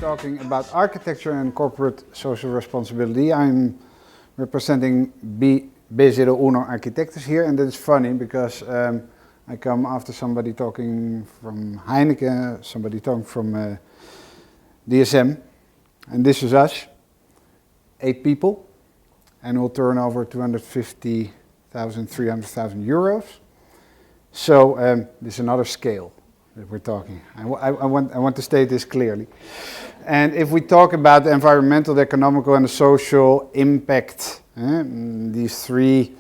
talking about architecture and corporate social responsibility. I'm representing B01 Arquitectes here, and that's funny because I come after somebody talking from Heineken, somebody talking from DSM, and this is us, 8 people, annual turnover 250,000, 300,000 euros. So this is another scale that we're talking. I want to state this clearly. And if we talk about the environmental, the economical and the social impact, these three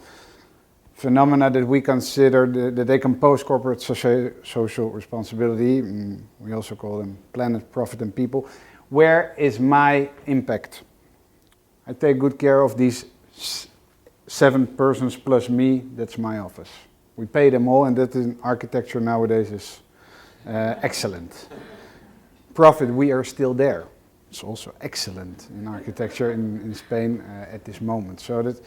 phenomena that we consider that they compose corporate social responsibility, we also call them planet, profit and people, where is my impact? I take good care of these 7 persons plus me, that's my office. We pay them all, and that in architecture nowadays is excellent. Profit, we are still there. It's also excellent in architecture in Spain at this moment. So that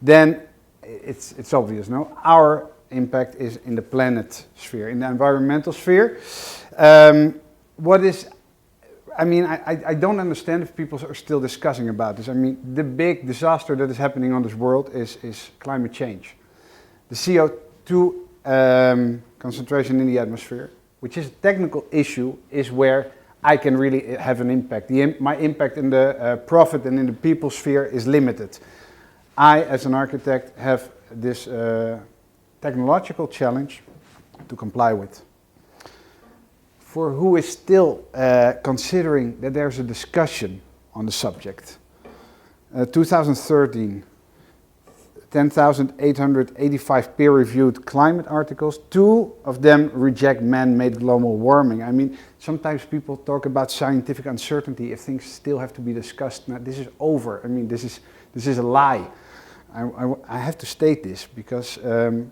then it's obvious, no? Our impact is in the planet sphere, in the environmental sphere. I don't understand if people are still discussing about this. I mean, the big disaster that is happening on this world is climate change. The CO2 concentration in the atmosphere, which is a technical issue, is where I can really have an impact. My impact in the profit and in the people sphere is limited. I, as an architect, have this technological challenge to comply with. For who is still considering that there's a discussion on the subject. 2013, 10,885 peer-reviewed climate articles. 2 of them reject man-made global warming. I mean, sometimes people talk about scientific uncertainty if things still have to be discussed. Now, this is over. I mean, this is a lie. I have to state this because the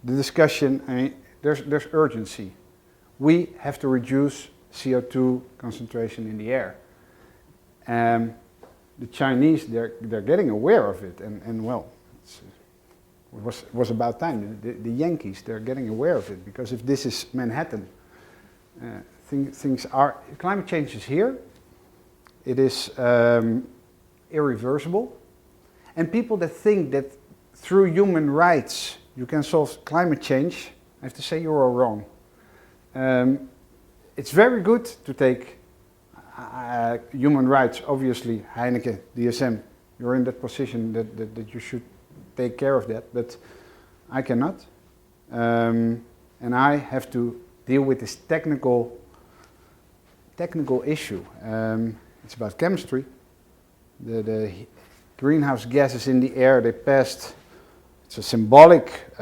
discussion, there's urgency. We have to reduce CO2 concentration in the air. The Chinese, they're getting aware of it, and well, it was about time. The Yankees, they're getting aware of it, because if this is Manhattan, climate change is here. It is irreversible. And people that think that through human rights you can solve climate change, I have to say you're all wrong. It's very good to take human rights, obviously, Heineken, DSM, you're in that position that you should take care of that, but I cannot. And I have to deal with this technical issue. It's about chemistry. The greenhouse gases in the air, they passed, it's a symbolic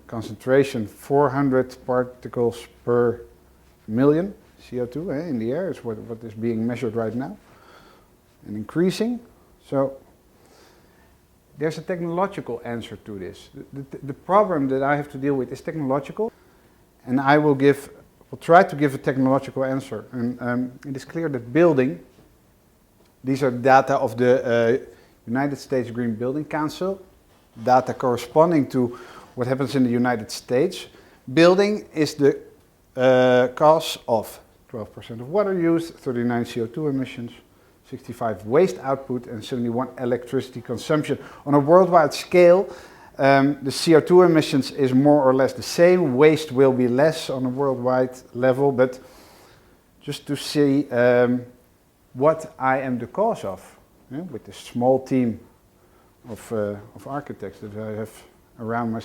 concentration, 400 particles per million CO2 in the air is what is being measured right now and increasing. So there's a technological answer to this. The problem that I have to deal with is technological, and I will try to give a technological answer. And it is clear that building, these are data of the United States Green Building Council, data corresponding to what happens in the United States. Building is the cause of 12% of water use, 39 CO2 emissions, 65 waste output, and 71 electricity consumption. On a worldwide scale, the CO2 emissions is more or less the same. Waste will be less on a worldwide level, but just to see what I am the cause of, with this small team of architects that I have around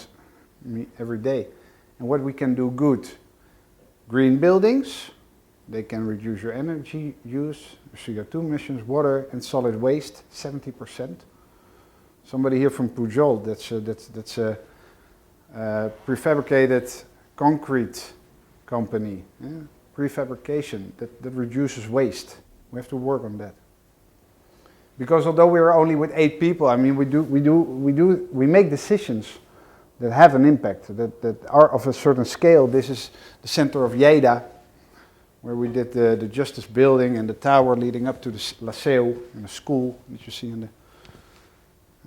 me every day, and what we can do good. Green buildings, they can reduce your energy use, CO2 emissions, water and solid waste, 70%. Somebody here from Pujol, that's a prefabricated concrete company, prefabrication that reduces waste. We have to work on that. Because although we are only with 8 people, I mean, we make decisions that have an impact, that are of a certain scale. This is the center of Lleida, where we did the Justice Building and the tower leading up to the Liceu and the school that you see in the.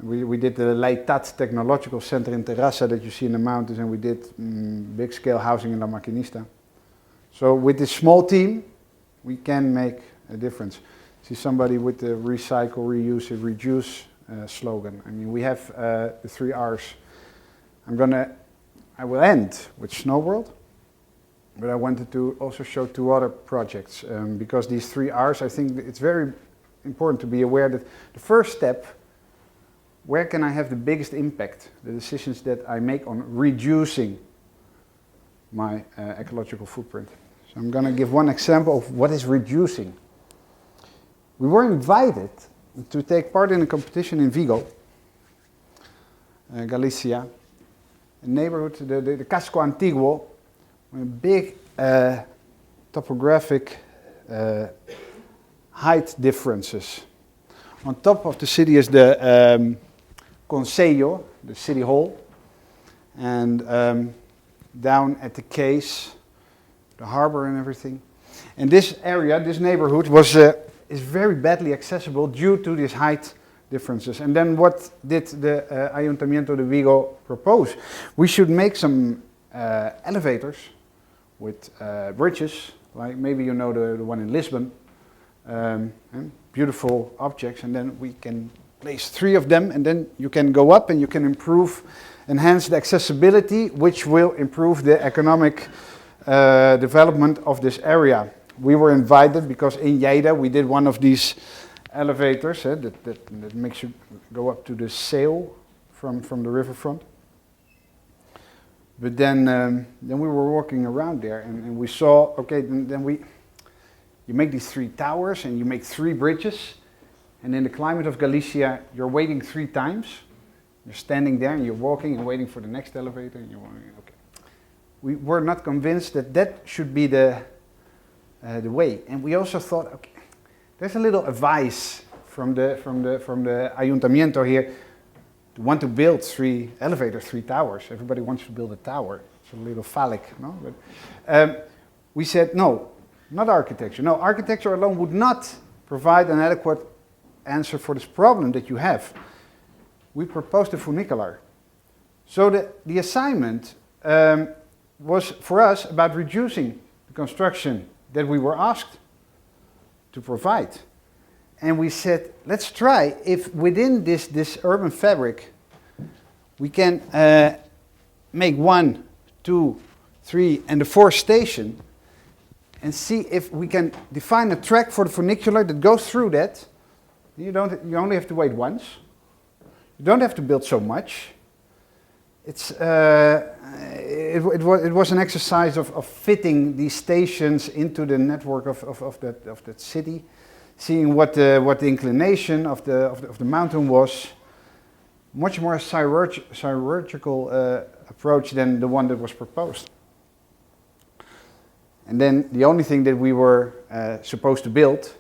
We did the Leitat Technological Center in Terrassa that you see in the mountains, and we did big scale housing in La Maquinista. So with this small team, we can make a difference. See somebody with the recycle, reuse, and reduce slogan. I mean, we have the 3 R's. I will end with Snow World, but I wanted to also show 2 other projects because these 3 R's, I think it's very important to be aware that the first step, where can I have the biggest impact? The decisions that I make on reducing my ecological footprint. So I'm going to give one example of what is reducing. We were invited to take part in a competition in Vigo, Galicia, a neighborhood, the Casco Antiguo, with big topographic height differences. On top of the city is the Concello, the city hall, and down at the quays, the harbor and everything. And this area, this neighborhood, is very badly accessible due to these height differences. And then what did the Ayuntamiento de Vigo propose? We should make some elevators with bridges, like maybe you know the one in Lisbon, beautiful objects, and then we can place 3 of them, and then you can go up and you can enhance the accessibility, which will improve the economic development of this area. We were invited because in Lleida we did one of these elevators that makes you go up to the sail from the riverfront. But then we were walking around there and we saw, okay, you make these 3 towers and you make 3 bridges, and in the climate of Galicia you're waiting 3 times. You're standing there and you're walking and waiting for the next elevator and you're walking, okay. We were not convinced that should be the way, and we also thought, okay, there's a little advice from the Ayuntamiento here to want to build 3 elevators, 3 towers. Everybody wants to build a tower. It's a little phallic, no? But we said no, not architecture. No, architecture alone would not provide an adequate answer for this problem that you have. We proposed a funicular. So the assignment was for us about reducing the construction that we were asked to provide. And we said, let's try if within this urban fabric we can make 1, 2, 3 and the 4th station, and see if we can define a track for the funicular that goes through that. You only have to wait once. You don't have to build so much. It was an exercise of fitting these stations into the network of that city, seeing what the inclination of the mountain was. Much more chirurgical approach than the one that was proposed. And then the only thing that we were supposed to build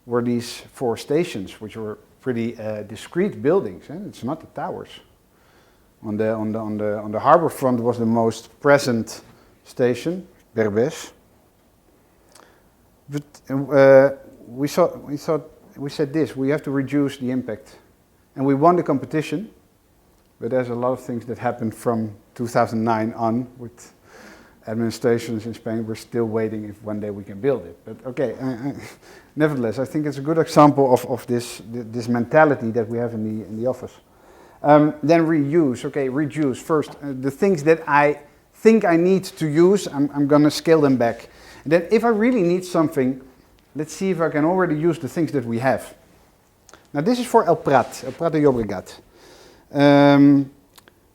were these 4 stations, which were pretty discrete buildings. It's not the towers. On the harbor front was the most present station, Berbes. But we said this: we have to reduce the impact, and we won the competition. But there's a lot of things that happened from 2009 on with administrations in Spain. We're still waiting if one day we can build it. But okay, nevertheless, I think it's a good example of this mentality that we have in the office. Then reuse. Okay, reduce. First, the things that I think I need to use, I'm going to scale them back. And then if I really need something, let's see if I can already use the things that we have. Now this is for El Prat de Llobregat,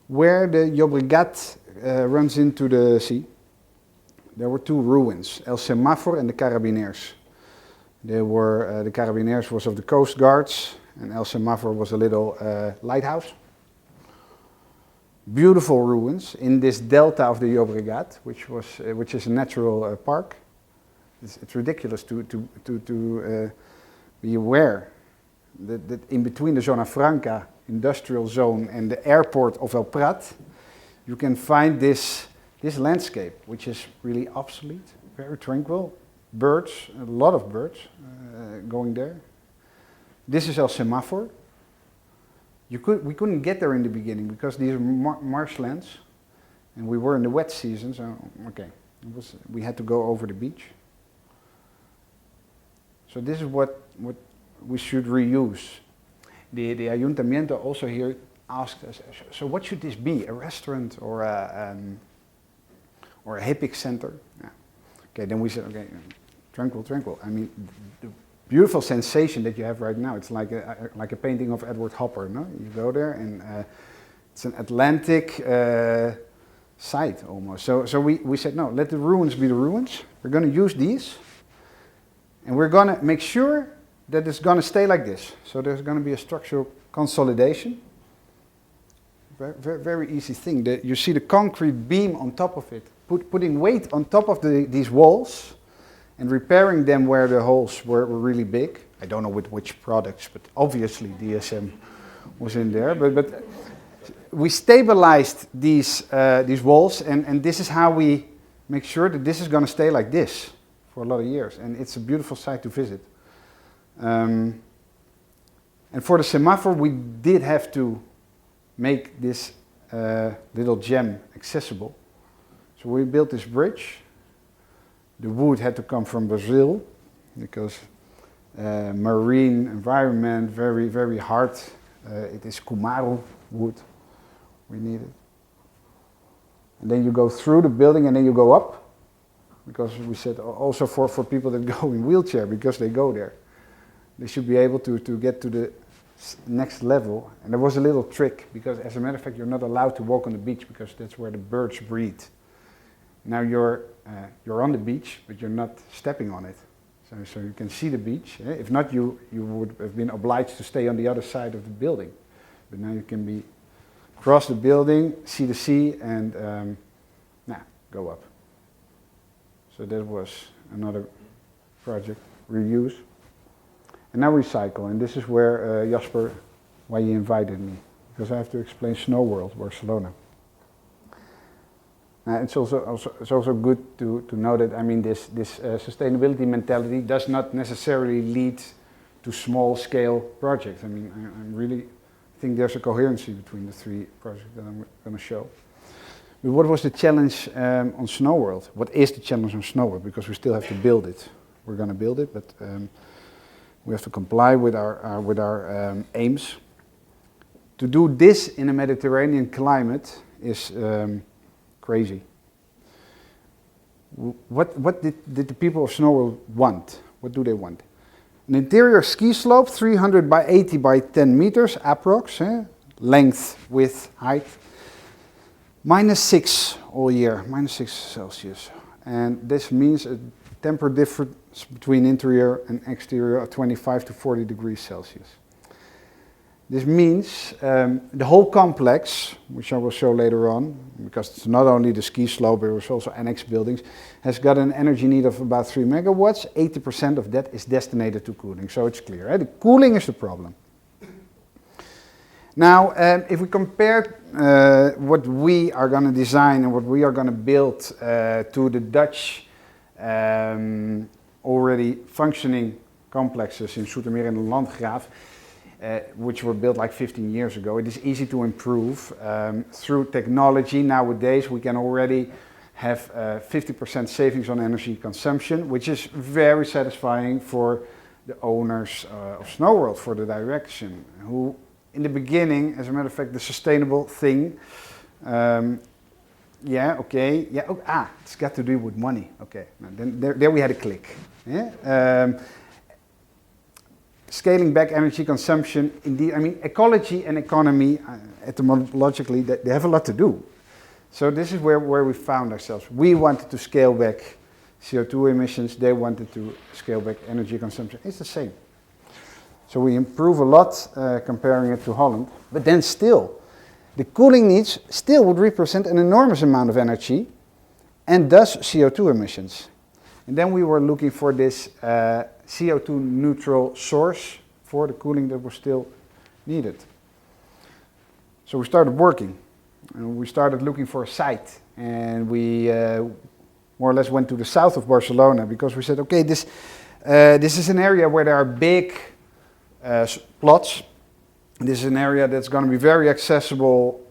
where the Llobregat runs into the sea. There were 2 ruins, El Semáforo and the Carabiners. They were, the Carabiners was of the Coast Guards, and El Semáforo was a little lighthouse. Beautiful ruins in this delta of the Llobregat, which is a natural park. It's ridiculous to be aware that in between the Zona Franca industrial zone and the airport of El Prat, you can find this landscape, which is really obsolete, very tranquil. Birds, a lot of birds going there. This is El Semáforo. We couldn't get there in the beginning because these are marshlands, and we were in the wet season, so okay, we had to go over the beach. So this is what we should reuse. The Ayuntamiento also here asked us, so what should this be? A restaurant or a HIPIC center? Yeah. Okay, then we said, okay, tranquil. I mean, the beautiful sensation that you have right now, it's like a painting of Edward Hopper, no? You go there and it's an Atlantic site almost. So we said, no, let the ruins be the ruins. We're going to use these and we're going to make sure that it's going to stay like this. So there's going to be a structural consolidation. Very easy thing. You see the concrete beam on top of it, putting weight on top of these walls and repairing them where the holes were really big. I don't know with which products, but obviously DSM was in there. But we stabilized these walls, and this is how we make sure that this is going to stay like this for a lot of years. And it's a beautiful site to visit. And for the semaphore, we did have to make this little gem accessible. So we built this bridge. The wood had to come from Brazil because marine environment, very hard. It is Kumaro wood we needed. And then you go through the building and then you go up, because we said also for people that go in wheelchair, because they go there. They should be able to get to the next level. And there was a little trick, because as a matter of fact you're not allowed to walk on the beach because that's where the birds breed. Now you're on the beach, but you're not stepping on it. So you can see the beach. If not, you would have been obliged to stay on the other side of the building. But now you can cross the building, see the sea, and go up. So that was another project, reuse. And now recycle, and this is where Jasper, why he invited me, because I have to explain Snow World, Barcelona. It's also good to know that, I mean, this sustainability mentality does not necessarily lead to small scale projects. I mean, I really think there's a coherency between the three projects that I'm going to show. But what was the challenge on Snow World? What is the challenge on Snow World? Because we still have to build it. We're going to build it, but we have to comply with our aims. To do this in a Mediterranean climate is crazy. What did the people of Snow World want? What do they want? An interior ski slope, 300 by 80 by 10 meters, approx, length, width, height. -6 all year, -6 Celsius. And this means a temperature difference between interior and exterior of 25 to 40 degrees Celsius. This means the whole complex, which I will show later on, because it's not only the ski slope, but it's also annex buildings, has got an energy need of about 3 megawatts. 80% of that is destined to cooling, so it's clear. The cooling is the problem. Now, if we compare what we are going to design and what we are going to build to the Dutch already functioning complexes in Zoetermeer and the Landgraaf, which were built like 15 years ago, it is easy to improve. Through technology nowadays, we can already have 50% savings on energy consumption, which is very satisfying for the owners of Snow World, for the direction, who in the beginning, as a matter of fact, the sustainable thing, it's got to do with money. Okay, now, then there we had a click. Yeah? Scaling back energy consumption, indeed, I mean, ecology and economy, etymologically, they have a lot to do. So this is where we found ourselves. We wanted to scale back CO2 emissions, they wanted to scale back energy consumption. It's the same. So we improve a lot comparing it to Holland, but then still, the cooling needs still would represent an enormous amount of energy and thus CO2 emissions. And then we were looking for this CO2 neutral source for the cooling that was still needed. So we started working, and we started looking for a site, and we more or less went to the south of Barcelona, because we said, okay, this is an area where there are big plots. This is an area that's going to be very accessible.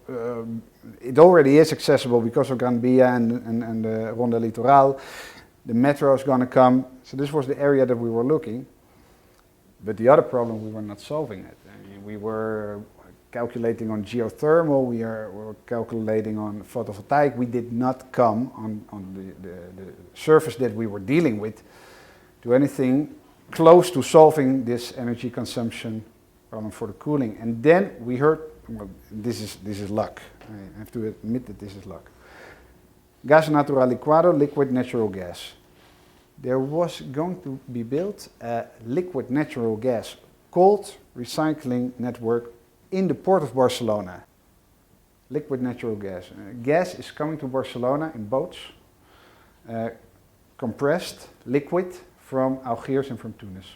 It already is accessible because of Gran Via and the Ronda Litoral. The metro is going to come. So this was the area that we were looking. But the other problem, we were not solving it. I mean, we were calculating on geothermal, we were calculating on photovoltaic. We did not come on the surface that we were dealing with to anything close to solving this energy consumption problem for the cooling. And then we heard, well, this is luck. I have to admit that this is luck. Gas natural liquado, liquid natural gas. There was going to be built a liquid natural gas cold recycling network in the port of Barcelona. Liquid natural gas. Gas is coming to Barcelona in boats, compressed liquid from Algiers and from Tunis.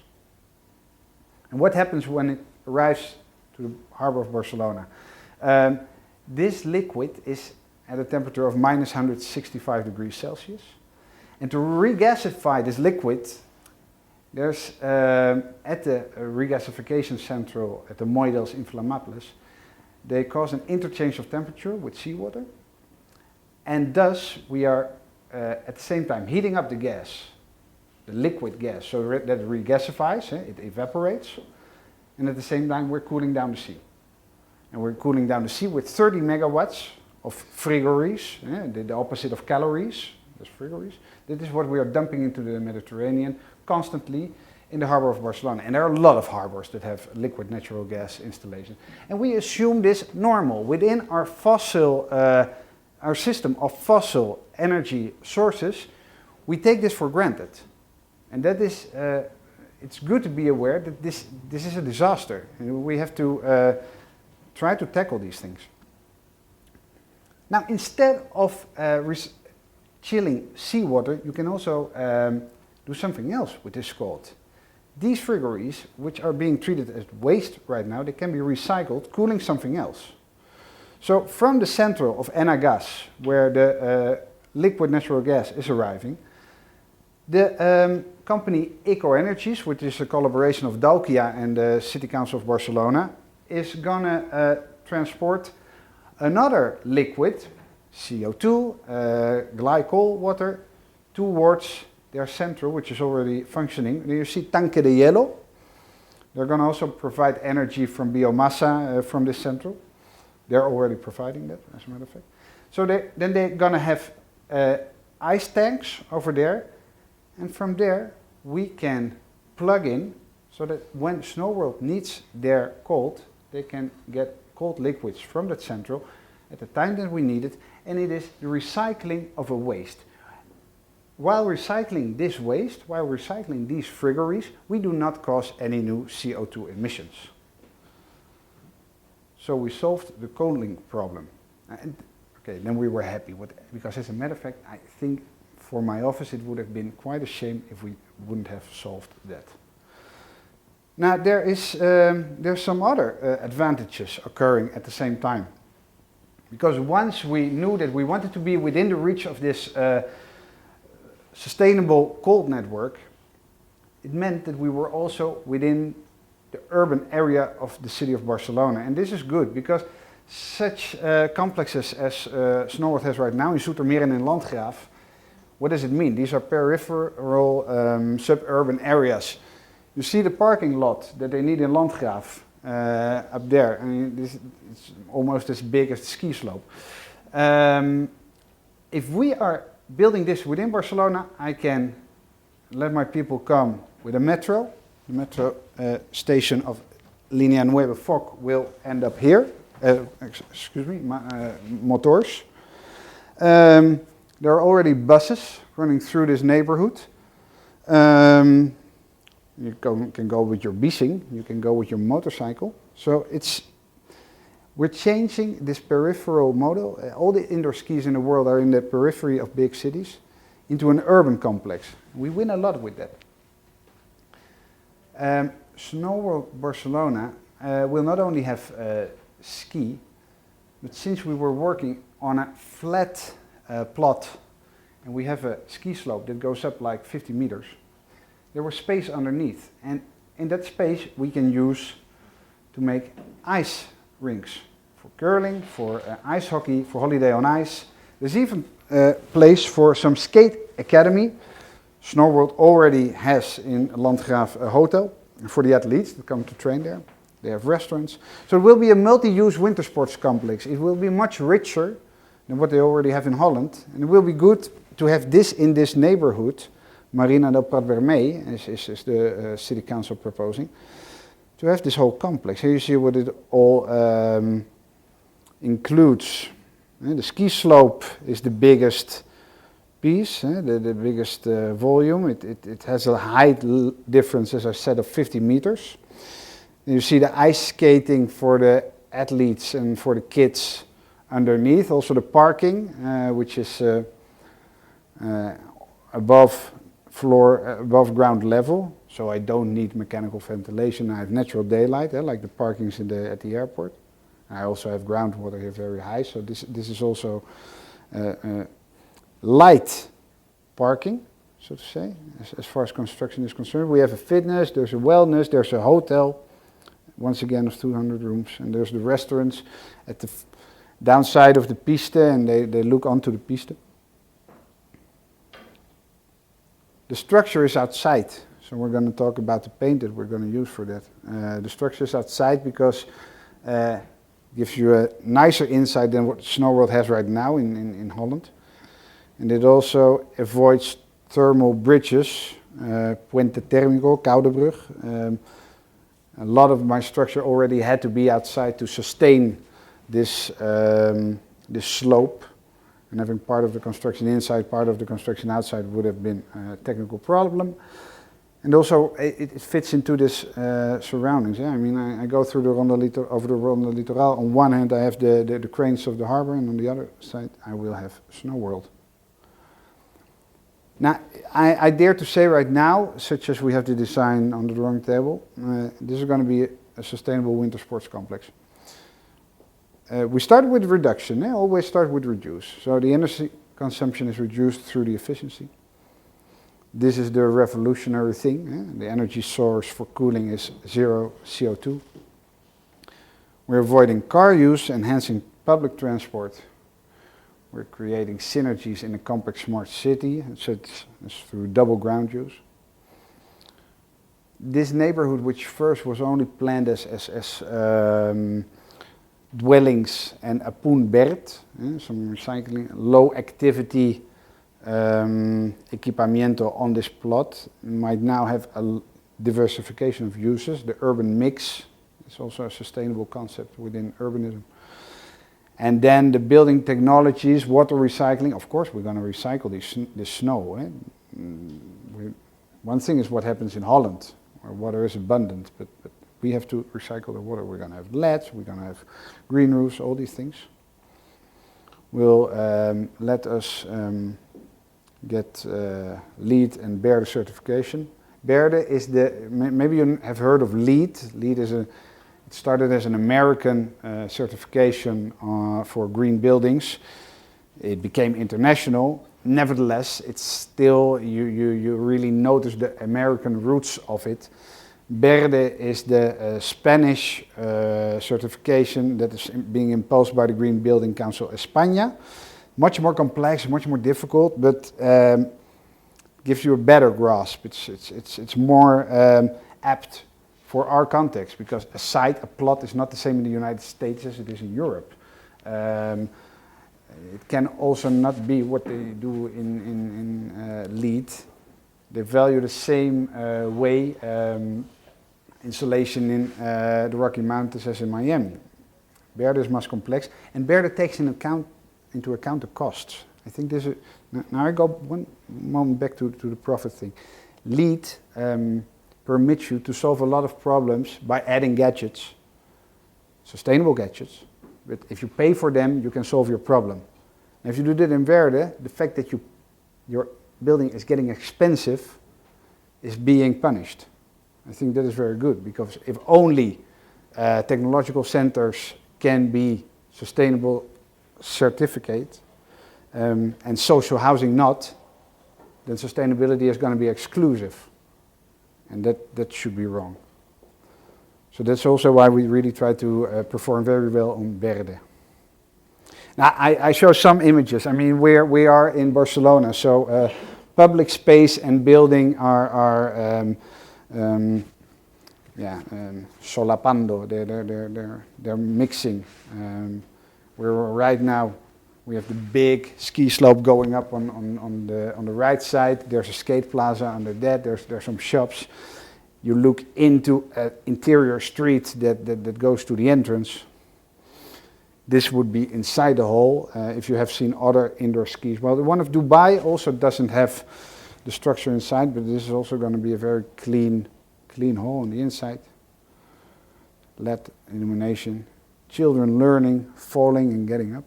And what happens when it arrives to the harbor of Barcelona? This liquid is at a temperature of minus 165 degrees Celsius. And to regasify this liquid, there's at the regasification central at the Moidels in Flamapolis, they cause an interchange of temperature with seawater. And thus we are at the same time heating up the gas, the liquid gas, so that it regasifies, it evaporates. And at the same time we're cooling down the sea. And we're cooling down the sea with 30 megawatts of frigories, the opposite of calories, there's frigories. This is what we are dumping into the Mediterranean constantly in the harbor of Barcelona. And there are a lot of harbors that have liquid natural gas installations. And we assume this normal. Within our fossil, our system of fossil energy sources, we take this for granted. And that is, it's good to be aware that this is a disaster. And we have to try to tackle these things. Now, instead of chilling seawater, you can also do something else with this cold. These frigories, which are being treated as waste right now, they can be recycled, cooling something else. So from the central of Enagas, where the liquid natural gas is arriving, the company Eco Energies, which is a collaboration of Dalkia and the City Council of Barcelona, is gonna transport another liquid, CO2, glycol water, towards their central, which is already functioning. You see Tanque de Hielo. They're going to also provide energy from biomassa from this central. They're already providing that, as a matter of fact. So then they're going to have ice tanks over there. And from there, we can plug in so that when Snow World needs their cold, they can get cold liquids from that central at the time that we need it. And it is the recycling of a waste. While recycling this waste, while recycling these frigories, we do not cause any new CO2 emissions. So we solved the cooling problem. And, okay, then we were happy, because as a matter of fact, I think for my office it would have been quite a shame if we wouldn't have solved that. Now there's some other advantages occurring at the same time. Because once we knew that we wanted to be within the reach of this sustainable cold network, it meant that we were also within the urban area of the city of Barcelona. And this is good because such complexes as Snow World has right now in Zoetermeer and in Landgraaf, what does it mean? These are peripheral suburban areas. You see the parking lot that they need in Landgraaf. Up there, I mean, it's almost as big as the ski slope. If we are building this within Barcelona, I can let my people come with a metro. The metro station of Linea 9 Foc will end up here. Excuse me, motors. There are already buses running through this neighborhood. You can go with your bicycle, you can go with your motorcycle. So we're changing this peripheral model. All the indoor skis in the world are in the periphery of big cities into an urban complex. We win a lot with that. Snow World Barcelona will not only have ski, but since we were working on a flat plot and we have a ski slope that goes up like 50 meters, there was space underneath, and in that space we can use to make ice rinks for curling, for ice hockey, for holiday on ice. There's even a place for some skate academy. Snow World already has in Landgraaf a hotel, for the athletes that come to train there. They have restaurants. So it will be a multi-use winter sports complex. It will be much richer than what they already have in Holland. And it will be good to have this in this neighborhood. Marina del Prat Vermey is the city council proposing. To have this whole complex. Here you see what it all includes. The ski slope is the biggest piece, the biggest volume. It has a height difference, as I said, of 50 meters. And you see the ice skating for the athletes and for the kids underneath. Also the parking, which is above ground level. So I don't need mechanical ventilation. I have natural daylight, like the parkings at the airport. I also have groundwater here very high. So this is also light parking, so to say, as far as construction is concerned. We have a fitness, there's a wellness, there's a hotel, once again of 200 rooms, and there's the restaurants at the downside of the piste, and they look onto the piste. The structure is outside, so we're going to talk about the paint that we're going to use for that. The structure is outside because it gives you a nicer insight than what Snow World has right now in Holland. And it also avoids thermal bridges, Puente Térmico, Koudebrug. A lot of my structure already had to be outside to sustain this slope. And having part of the construction inside, part of the construction outside would have been a technical problem. And also it fits into this surroundings. Yeah? I mean, I go through over the Ronde Littoral. On one hand I have the cranes of the harbor, and on the other side I will have Snow World. Now, I dare to say right now, such as we have the design on the drawing table, this is going to be a sustainable winter sports complex. We start with reduction, always start with reduce. So the energy consumption is reduced through the efficiency. This is the revolutionary thing. The energy source for cooling is zero CO2. We're avoiding car use, enhancing public transport. We're creating synergies in a complex smart city, such as through double ground use. This neighborhood, which first was only planned as dwellings and a poenbert, some recycling, low activity equipamiento on this plot, might now have a diversification of uses. The urban mix is also a sustainable concept within urbanism. And then the building technologies, water recycling. Of course, we're going to recycle this snow. One thing is what happens in Holland, where water is abundant, but we have to recycle the water. We're going to have LEDs, we're going to have green roofs, all these things will let us get LEED and BERDE certification. BERDE is maybe you have heard of LEED. LEED is it started as an American certification for green buildings. It became international. Nevertheless, it's still, you really notice the American roots of it. BERDE is the Spanish certification that is being imposed by the Green Building Council España. Much more complex, much more difficult, but gives you a better grasp. It's more apt for our context, because a site, a plot is not the same in the United States as it is in Europe. It can also not be what they do in LEED. They value the same way insulation in the Rocky Mountains as in Miami. BERDE is much complex, and BERDE takes into account the costs. I think this is, now I go one moment back to the profit thing. LEED permits you to solve a lot of problems by adding gadgets, sustainable gadgets, but if you pay for them, you can solve your problem. And if you do that in BERDE, the fact that your building is getting expensive is being punished. I think that is very good, because if only technological centers can be sustainable certificate and social housing not, then sustainability is going to be exclusive, and that should be wrong. So that's also why we really try to perform very well on BERDE. Now I show some images. I mean, we are in Barcelona, so public space and building are solapando. They're mixing. Right now we have the big ski slope going up on the right side. There's a skate plaza under that. There's some shops. You look into an interior street that goes to the entrance. This would be inside the hall. If you have seen other indoor skis, well, the one of Dubai also doesn't have the structure inside, but this is also going to be a very clean hall on the inside. LED illumination, children learning, falling and getting up.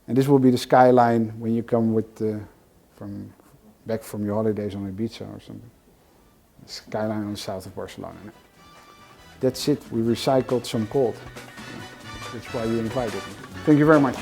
And this will be the skyline when you come back from your holidays on Ibiza or something. The skyline on the south of Barcelona. That's it, we recycled some gold. That's why you invited me. Thank you very much.